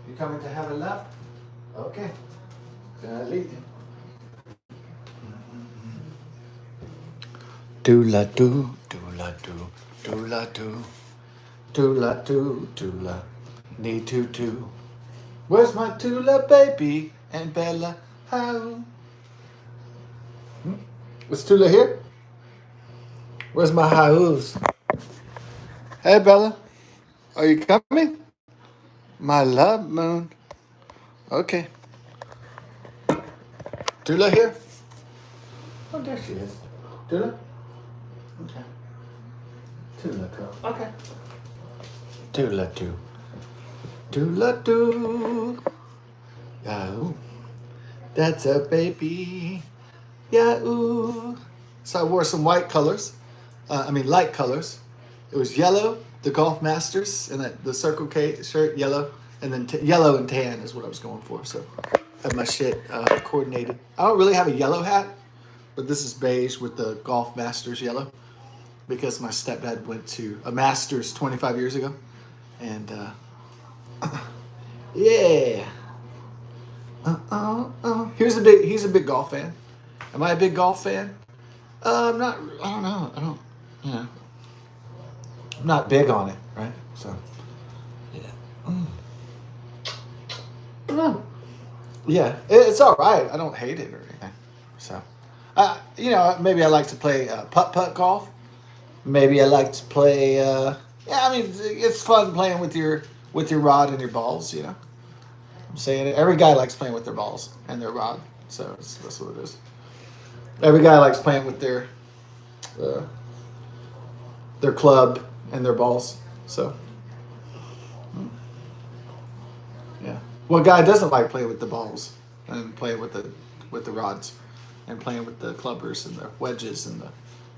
You coming to have a lap? Okay. Lite. Do-la do, do-la do, do-la do, do-la do, do-la, need to. Where's my Tula baby and Bella? How? Was Tula here? Where's my house? Hey Bella, are you coming? My love moon. Okay. Tula here? Oh, there she is. Tula? Okay. Tula girl. Okay. Tula do. Tula do. Yahoo. That's a baby. Yahoo. So I wore some white colors. Light colors. It was yellow, the Golf Masters, and the Circle K shirt, yellow, and then yellow and tan is what I was going for. So I have my shit coordinated. I don't really have a yellow hat, but this is beige with the Golf Masters yellow because my stepdad went to a Masters 25 years ago. And yeah. He's a big golf fan. Am I a big golf fan? I'm not, I don't know. I'm not big on it, right? So, yeah. Yeah, it's all right. I don't hate it or anything. So, maybe I like to play putt-putt golf. Maybe I like to play, it's fun playing with your rod and your balls, you know. I'm saying it. Every guy likes playing with their balls and their rod. So, that's what it is. Every guy likes playing with their club and their balls. So, yeah. What guy doesn't like playing with the balls and playing with the rods and playing with the clubbers and the wedges and the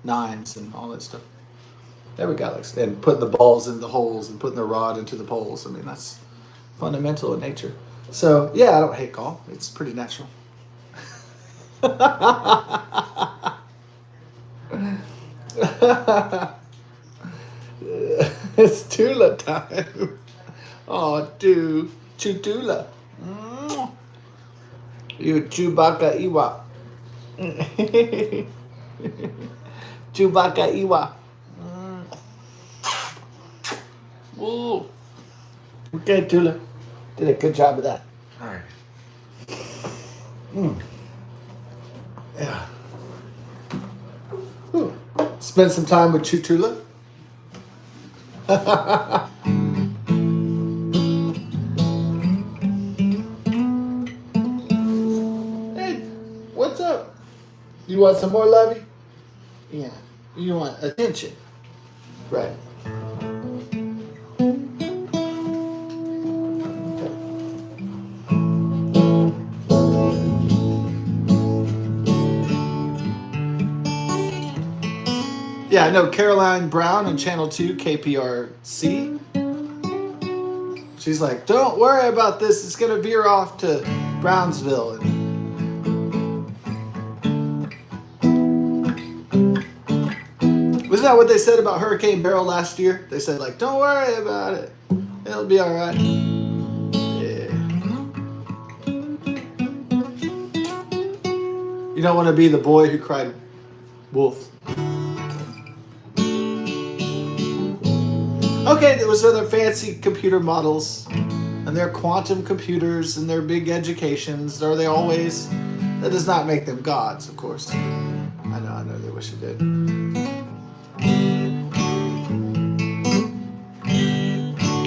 nines and all that stuff? Every guy likes, and putting the balls in the holes and putting the rod into the poles. I mean, that's fundamental in nature. So, yeah, I don't hate golf. It's pretty natural. It's Tula time. Oh, dude. Chutula. You Chewbacca Iwa. Chewbacca Iwa. Ooh. Okay, Tula. Did a good job of that. All right. Yeah. Ooh. Spend some time with Chutula. Hey, what's up? You want some more lovey? Yeah. You want attention. Right. Yeah, I know Caroline Brown on Channel 2, KPRC. She's like, don't worry about this. It's going to veer off to Brownsville. Wasn't that what they said about Hurricane Beryl last year? They said, like, don't worry about it. It'll be all right. Yeah. You don't want to be the boy who cried wolf. Okay, there was other fancy computer models, and their quantum computers, and their big educations. Are they always? That does not make them gods, of course. I know, they wish it did.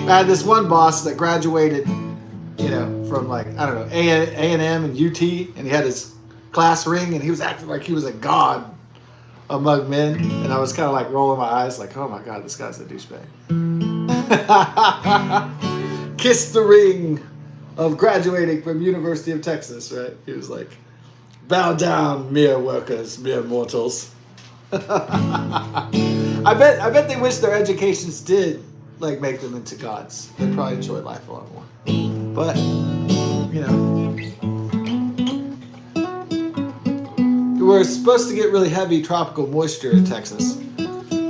I had this one boss that graduated, from A&M and UT, and he had his class ring, and he was acting like he was a god among men, and I was kind of like rolling my eyes like, oh my God, this guy's a douchebag. Kiss the ring of graduating from University of Texas, right? He was like, bow down, mere workers, mere mortals. I bet they wish their educations did make them into gods. They'd probably enjoy life a lot more. But, we're supposed to get really heavy tropical moisture in Texas.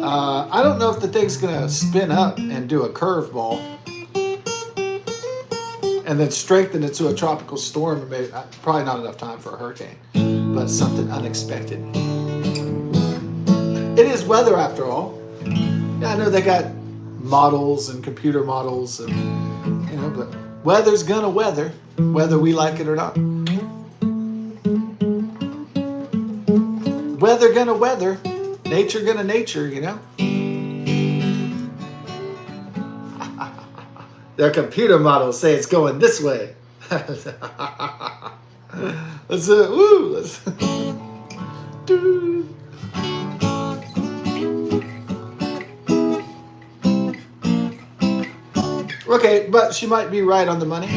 I don't know if the thing's gonna spin up and do a curveball. and then strengthen into a tropical storm. And maybe, probably not enough time for a hurricane, but something unexpected. It is weather after all. Yeah, I know they got models and computer models, and but weather's gonna weather, whether we like it or not. Weather gonna weather, nature gonna nature, Their computer models say it's going this way. Let's woo! Let's. Okay, but she might be right on the money.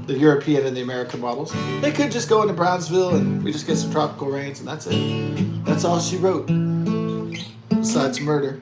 The European and the American models. They could just go into Brownsville and we just get some tropical rains and that's it. That's all she wrote. Besides murder.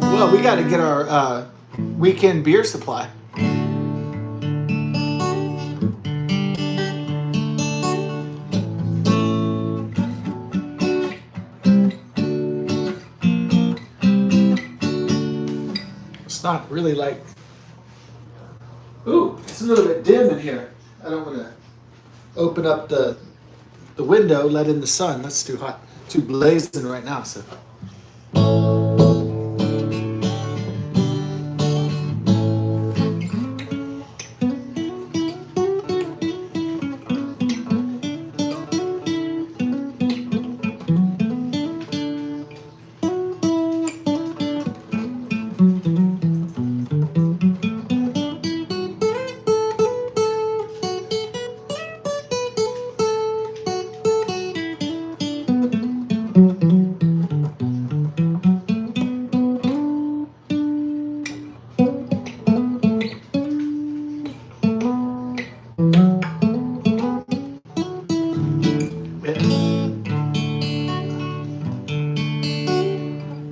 Well, we got to get our weekend beer supply. It's not really like... Ooh, it's a little bit dim in here. I don't want to open up the window, let in the sun. That's too hot, too blazing right now. So.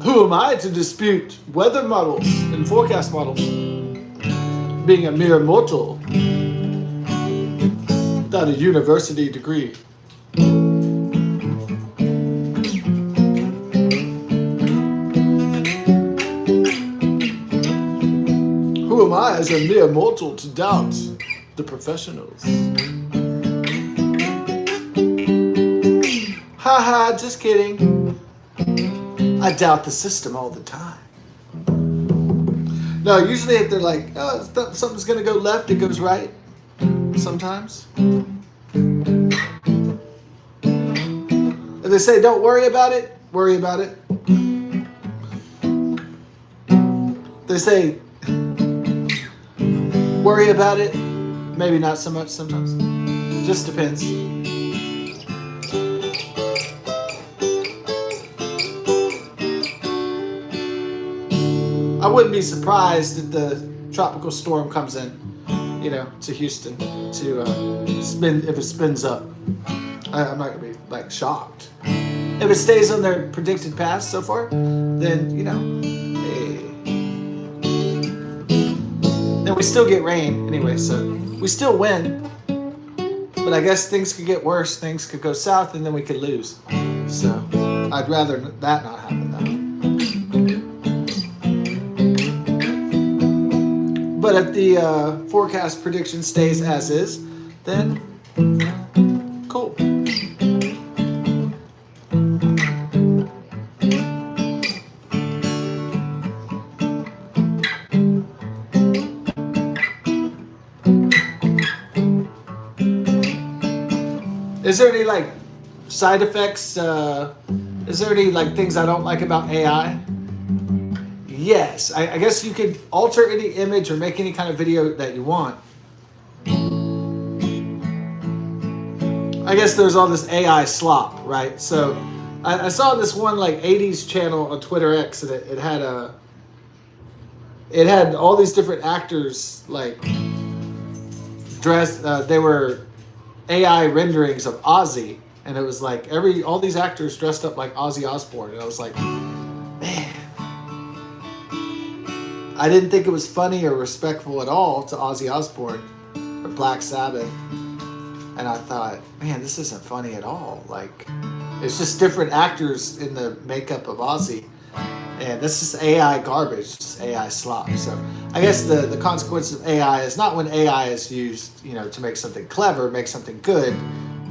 Who am I to dispute weather models and forecast models? Being a mere mortal without a university degree. Who am I as a mere mortal to doubt the professionals? Haha, just kidding. I doubt the system all the time. No, usually if they're like, oh, something's going to go left, it goes right. Sometimes. If they say, don't worry about it, worry about it. They say, worry about it, maybe not so much sometimes. Just depends. I wouldn't be surprised if the tropical storm comes in, to Houston, if it spins up. I'm not gonna be shocked. If it stays on their predicted path so far, then hey. And we still get rain anyway, so we still win. But I guess things could get worse. Things could go south, and then we could lose. So I'd rather that not happen though. But if the forecast prediction stays as is, then cool. Is there any side effects? Is there any things I don't like about AI? Yes, I guess you could alter any image or make any kind of video that you want. I guess there's all this AI slop, right? So I saw this one like 80s channel on Twitter X, and it had all these different actors like dressed. They were AI renderings of Ozzy, and it was like all these actors dressed up like Ozzy Osbourne, and I was like, man, I didn't think it was funny or respectful at all to Ozzy Osbourne or Black Sabbath. And I thought, man, this isn't funny at all. Like, it's just different actors in the makeup of Ozzy. And this is AI garbage, just AI slop. So I guess the consequence of AI is not when AI is used, to make something clever, make something good.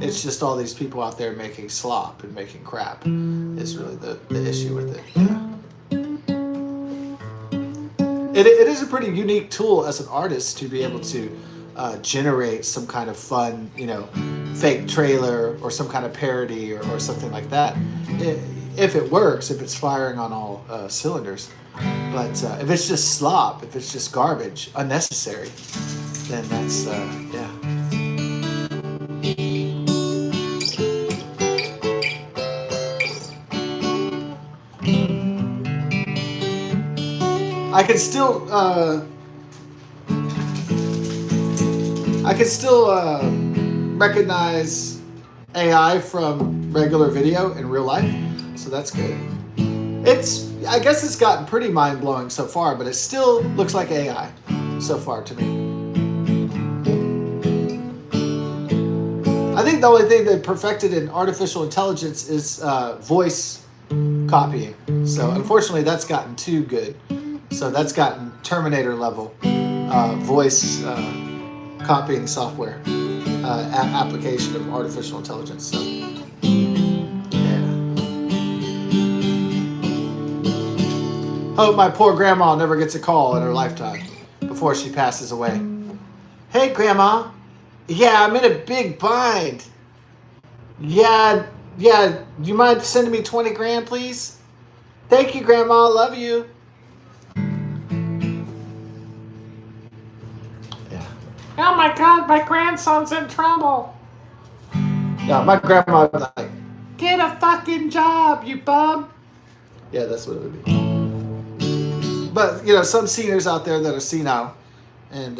It's just all these people out there making slop and making crap is really the issue with it. Yeah. It is a pretty unique tool as an artist to be able to generate some kind of fun, fake trailer or some kind of parody or something like that. If it works, if it's firing on all cylinders. But if it's just slop, if it's just garbage, unnecessary, then that's, yeah. I can still recognize AI from regular video in real life, so that's good. I guess it's gotten pretty mind-blowing so far, but it still looks like AI so far to me. I think the only thing they perfected in artificial intelligence is voice copying. So unfortunately, that's gotten too good. So that's gotten Terminator level voice copying software application of artificial intelligence. So yeah. Hope my poor grandma never gets a call in her lifetime before she passes away. Hey, Grandma. Yeah, I'm in a big bind. Yeah. Do you mind sending me 20 grand, please? Thank you, Grandma. Love you. Yeah. Oh my God, my grandson's in trouble. Yeah, my grandma would be like, get a fucking job, you bum. Yeah, that's what it would be. But some seniors out there that are senile, and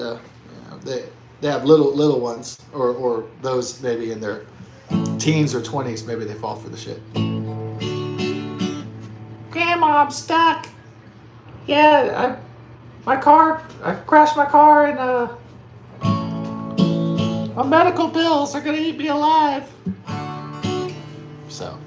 they have little ones, or those maybe in their teens or 20s, maybe they fall for the shit. Grandma, I'm stuck. Yeah, I crashed my car, and my medical bills are gonna eat me alive. So,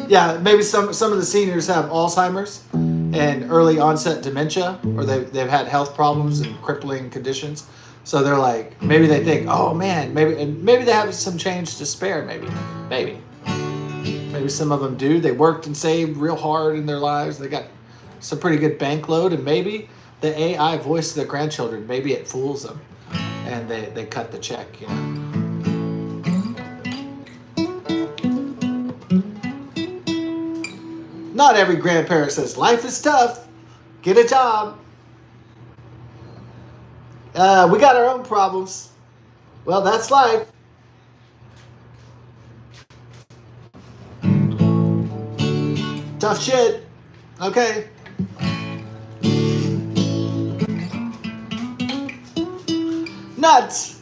yeah, maybe some of the seniors have Alzheimer's and early onset dementia, or they've had health problems and crippling conditions. So they're like, maybe they think, oh man, maybe they have some change to spare. Maybe some of them do. They worked and saved real hard in their lives. They got some pretty good bank load, and maybe the AI voice of their grandchildren, maybe it fools them, and they cut the check. Not every grandparent says, life is tough, get a job. We got our own problems. Well, that's life. Tough shit. Okay. Not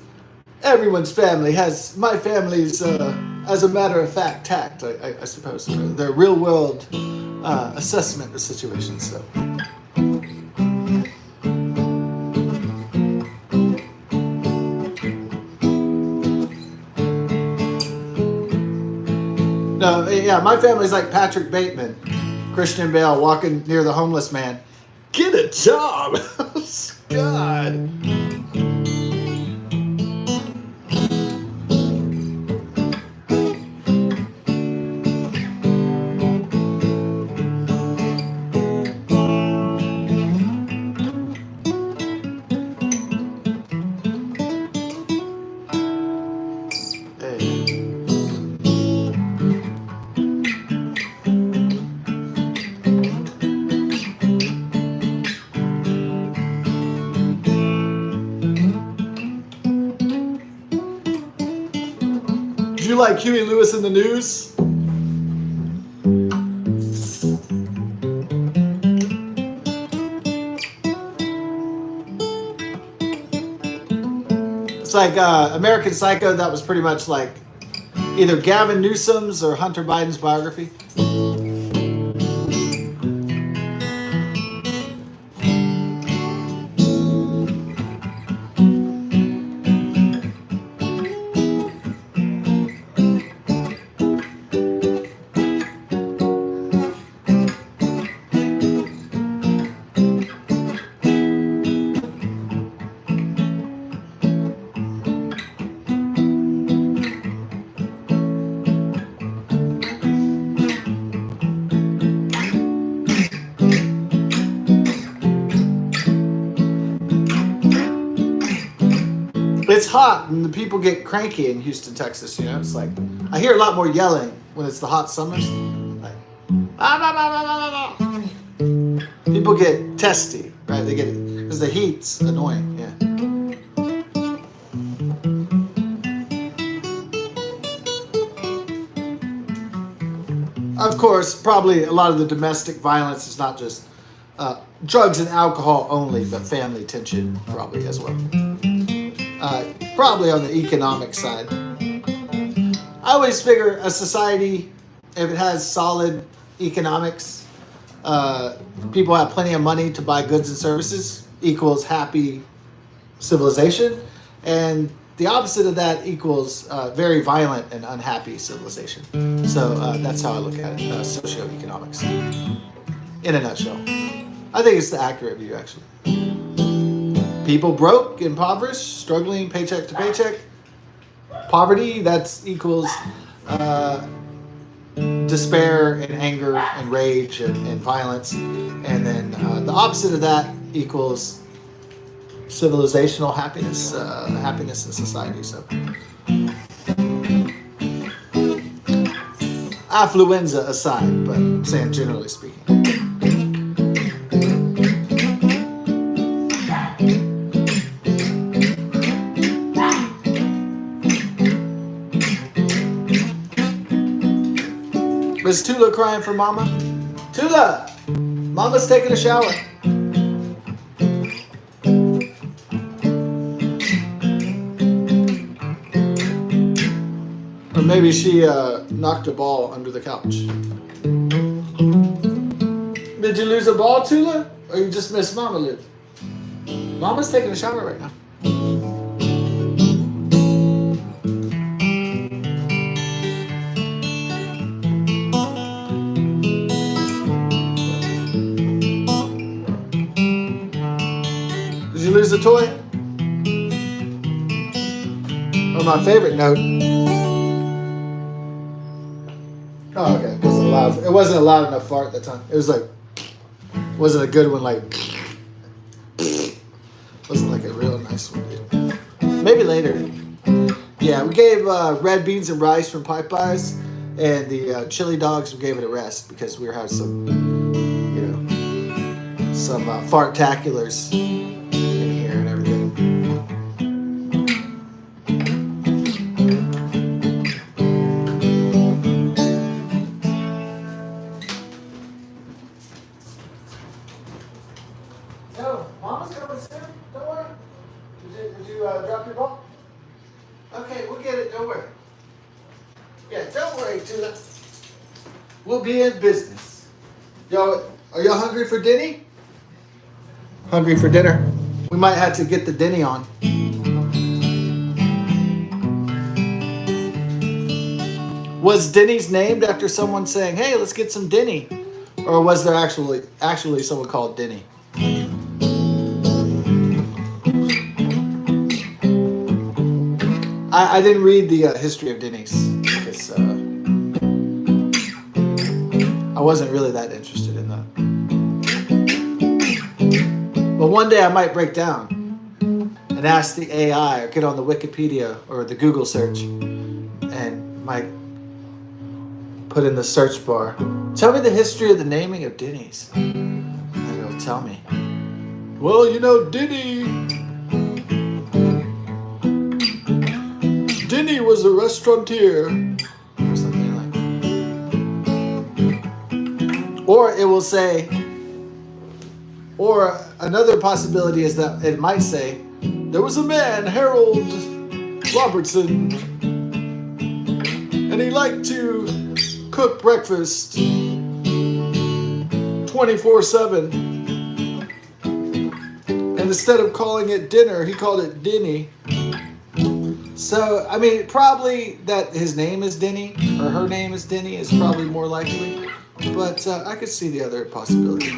everyone's family has my family's, as a matter of fact, tact, I suppose. Their real world assessment of situations. So. No, yeah, my family's like Patrick Bateman, Christian Bale walking near the homeless man. Get a job! God. Did you like Huey Lewis in the News? It's like American Psycho. That was pretty much like either Gavin Newsom's or Hunter Biden's biography. It's hot and the people get cranky in Houston, Texas. You know, it's like I hear a lot more yelling when it's the hot summers. Like, people get testy, right? They get it because the heat's annoying. Yeah. Of course, probably a lot of the domestic violence is not just drugs and alcohol only, but family tension probably as well. Probably on the economic side. I always figure a society, if it has solid economics, people have plenty of money to buy goods and services, equals happy civilization. And the opposite of that equals very violent and unhappy civilization. So that's how I look at it, socioeconomics. In a nutshell. I think it's the accurate view, actually. People broke, impoverished, struggling paycheck to paycheck. Poverty, that's equals despair and anger and rage and violence. And then the opposite of that equals civilizational happiness, happiness in society. So, affluenza aside, but I'm saying generally speaking. Is Tula crying for Mama? Tula! Mama's taking a shower. Or maybe she knocked a ball under the couch. Did you lose a ball, Tula? Or you just missed Mama live? Mama's taking a shower right now. Lose a toy? Oh, my favorite note. Oh, okay. It wasn't a loud enough fart at the time. It was like, wasn't a good one. Like, wasn't like a real nice one. Maybe later. Yeah, we gave red beans and rice from Popeyes, and the chili dogs. We gave it a rest because we were having some, some fart-taculars. And everything. No, Mama's coming soon. Don't worry. Did you drop your ball? Okay, we'll get it. Don't worry. Yeah, don't worry, Tula. We'll be in business. Y'all, are y'all hungry for dinner? Hungry for dinner? We might have to get the Denny on. Was Denny's named after someone saying, "Hey, let's get some Denny," or was there actually someone called Denny? I didn't read the history of Denny's because I wasn't really that interested in that. But one day I might break down and ask the AI or get on the Wikipedia or the Google search and might put in the search bar, tell me the history of the naming of Denny's. And it'll tell me, well, Denny was was a restaurateur. Or something like. Or it will say, or another possibility is that it might say, there was a man, Harold Robertson, and he liked to cook breakfast 24/7. And instead of calling it dinner, he called it Denny. So, I mean, probably that his name is Denny, or her name is Denny, is probably more likely. But I could see the other possibility.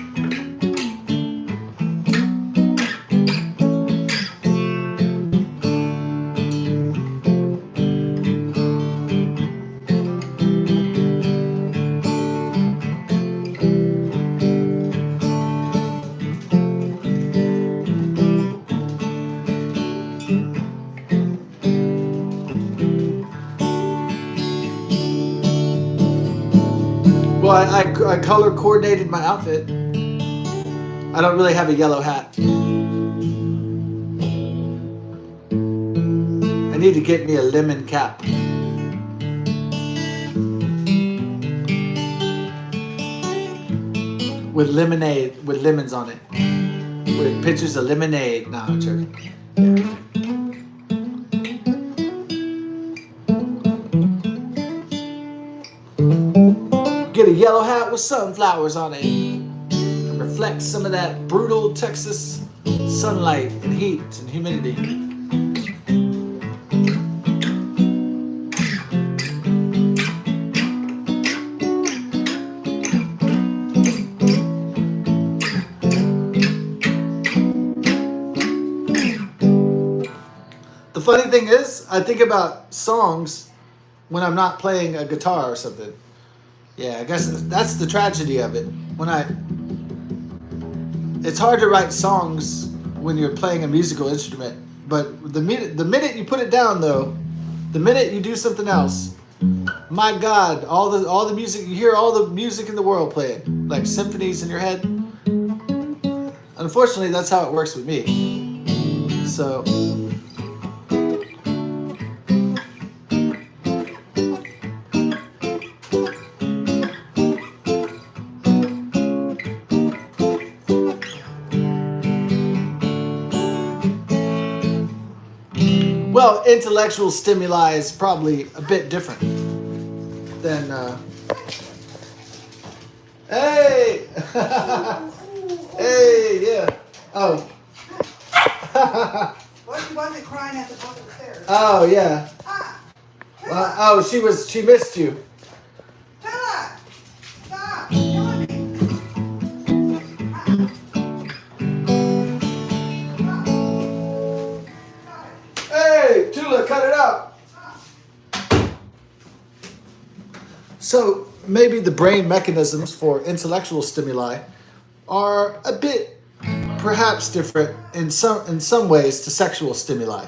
Well, I color coordinated my outfit. I don't really have a yellow hat. I need to get me a lemon cap. With lemonade, with lemons on it. With pictures of lemonade. No, I'm joking. Yeah. Get a yellow hat with sunflowers on it. And reflect some of that brutal Texas sunlight and heat and humidity. The funny thing is, I think about songs when I'm not playing a guitar or something. Yeah, I guess that's the tragedy of it. It's hard to write songs when you're playing a musical instrument, but the minute you put it down, though, the minute you do something else, my God, all the music, you hear all the music in the world playing, like symphonies in your head. Unfortunately, that's how it works with me. So. Well, intellectual stimuli is probably a bit different than. Hey! Hey, yeah. Oh. Well, she wasn't crying at the top of the stairs. Oh, yeah. Ah! Well, oh, she missed you. Tilla! Stop! Killing me! Hey, Tula, cut it out. So maybe the brain mechanisms for intellectual stimuli are a bit, perhaps different in some ways to sexual stimuli.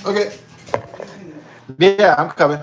Okay. Yeah, I'm coming.